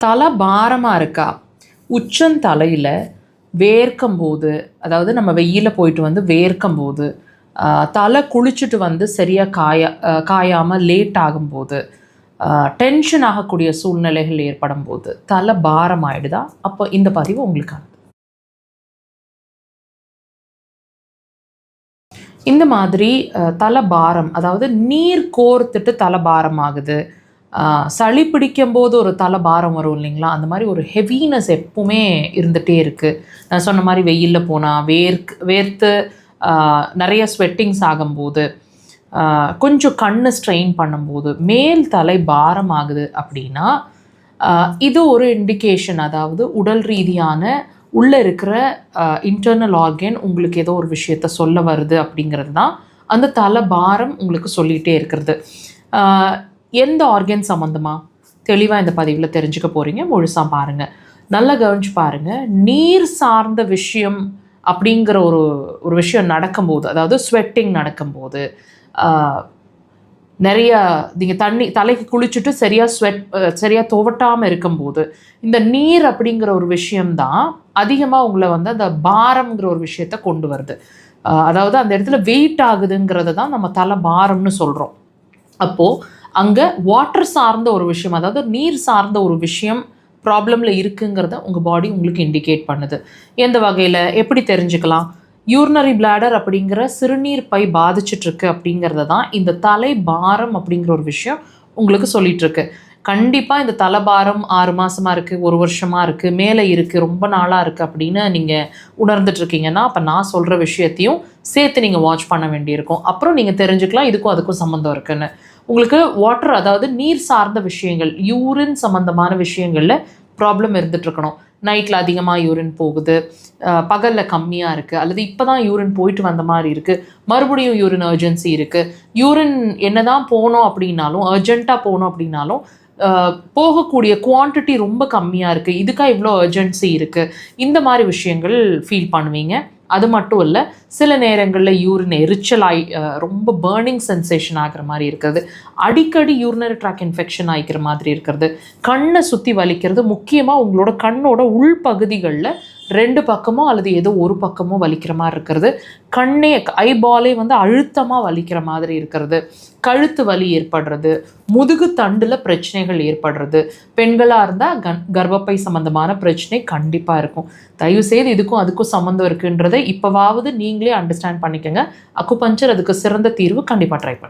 தலை பாரமாக இருக்கா? உச்சந்தலையில் வேர்க்கும்போது, அதாவது நம்ம வெயிலில் போயிட்டு வந்து வேர்க்கும்போது, தலை குளிச்சுட்டு வந்து சரியாக காயாமல் லேட் ஆகும்போது, டென்ஷன் ஆகக்கூடிய சூழ்நிலைகள் ஏற்படும்போது தலை பாரம் ஆயிடுதா? அப்போ இந்த பதிவு உங்களுக்கானது. இந்த மாதிரி தலை பாரம், அதாவது நீர் கோர்த்துட்டு தலை பாரம் ஆகுது. சளி பிடிக்கும்போது ஒரு தலை பாரம் வரும் இல்லைங்களா? அந்த மாதிரி ஒரு ஹெவினஸ் எப்பவுமே இருந்துகிட்டே இருக்குது. நான் சொன்ன மாதிரி வெயிலில் போனால் வேர்த்து நிறைய ஸ்வெட்டிங்ஸ் ஆகும்போது, கொஞ்சம் கண்ணு ஸ்ட்ரெயின் பண்ணும்போது மேல் தலை பாரம் ஆகுது அப்படின்னா, இது ஒரு இண்டிகேஷன். அதாவது உடல் ரீதியான உள்ளே இருக்கிற இன்டர்னல் ஆர்கன் உங்களுக்கு ஏதோ ஒரு விஷயத்த சொல்ல வருது அப்படிங்கிறது தான் அந்த தலை பாரம் உங்களுக்கு சொல்லிகிட்டே இருக்கிறது. எந்த ஆர்கன் சம்மந்தமாக தெளிவாக இந்த பதிவில் தெரிஞ்சுக்க போகிறீங்க. முழுசாக பாருங்கள், நல்லா கவனிச்சு பாருங்கள். நீர் சார்ந்த விஷயம் அப்படிங்கிற ஒரு விஷயம் நடக்கும்போது, அதாவது ஸ்வெட்டிங் நடக்கும்போது, நிறைய நீங்கள் தலைக்கு குளிச்சுட்டு சரியாக துவட்டாமல் இருக்கும்போது, இந்த நீர் அப்படிங்கிற ஒரு விஷயம்தான் அதிகமாக உங்களை வந்து அந்த பாரம்ங்கிற ஒரு விஷயத்த கொண்டு வருது. அதாவது அந்த இடத்துல வெயிட் ஆகுதுங்கிறத தான் நம்ம தலை பாரம்னு சொல்கிறோம். அப்போது அங்கே வாட்டர் சார்ந்த ஒரு விஷயம், அதாவது நீர் சார்ந்த ஒரு விஷயம் ப்ராப்ளமில் இருக்குங்கிறத உங்கள் பாடி உங்களுக்கு இண்டிகேட் பண்ணுது. எந்த வகையில், எப்படி தெரிஞ்சுக்கலாம்? யூரினரி பிளாடர் அப்படிங்கிற சிறுநீர் பை பாதிச்சிட்ருக்கு அப்படிங்கிறத தான் இந்த தலை பாரம் அப்படிங்கிற ஒரு விஷயம் உங்களுக்கு சொல்லிகிட்ருக்கு. கண்டிப்பாக இந்த தலைபாரம் 6 மாதமாக இருக்குது, 1 வருஷமாக இருக்குது, மேலே இருக்குது, ரொம்ப நாளாக இருக்குது அப்படின்னு நீங்கள் உணர்ந்துட்டுருக்கீங்கன்னா, அப்போ நான் சொல்கிற விஷயத்தையும் சேர்த்து நீங்கள் வாட்ச் பண்ண வேண்டியிருக்கும். அப்புறம் நீங்கள் தெரிஞ்சுக்கலாம் இதுக்கும் அதுக்கும் சம்மந்தம் இருக்குன்னு. உங்களுக்கு வாட்டர், அதாவது நீர் சார்ந்த விஷயங்கள், யூரின் சம்மந்தமான விஷயங்களில் ப்ராப்ளம் இருந்துகிட்ருக்கணும். நைட்டில் அதிகமாக யூரின் போகுது, பகலில் கம்மியாக இருக்குது, அல்லது இப்போ தான் யூரின் போயிட்டு வந்த மாதிரி இருக்குது, மறுபடியும் யூரின் அர்ஜென்சி இருக்குது. யூரின் என்ன தான் போனோம் அப்படின்னாலும், அர்ஜென்ட்டாக போனோம் அப்படின்னாலும் போகக்கூடிய குவான்டிட்டி ரொம்ப கம்மியாக இருக்குது, இதுக்காக இவ்வளோ அர்ஜென்சி இருக்குது, இந்த மாதிரி விஷயங்கள் ஃபீல் பண்ணுவீங்க. அது மட்டும் இல்லை, சில நேரங்களில் யூரின் எரிச்சலாகி ரொம்ப பேர்னிங் சென்சேஷன் ஆகிற மாதிரி இருக்கிறது, அடிக்கடி யூரினரி ட்ராக் இன்ஃபெக்ஷன் ஆகிக்கிற மாதிரி இருக்கிறது, கண்ணை சுற்றி வலிக்கிறது, முக்கியமாக உங்களோட கண்ணோட உள்பகுதிகளில் 2 பக்கமோ அல்லது ஏதோ ஒரு பக்கமோ வலிக்கிற மாதிரி இருக்கிறது, ஐபாலே வந்து அழுத்தமாக வலிக்கிற மாதிரி இருக்கிறது, கழுத்து வலி ஏற்படுறது, முதுகு தண்டில் பிரச்சனைகள் ஏற்படுறது, பெண்களாக இருந்தால் கர்ப்பப்பை சம்மந்தமான பிரச்சனை கண்டிப்பாக இருக்கும். தயவுசெய்து இதுக்கும் அதுக்கும் சம்மந்தம் இருக்குன்றதை இப்போவாவது நீங்களே அண்டர்ஸ்டாண்ட் பண்ணிக்கோங்க. அக்குபஞ்சர் அதுக்கு சிறந்த தீர்வு. கண்டிப்பாக ட்ரை பண்ணுங்கள்.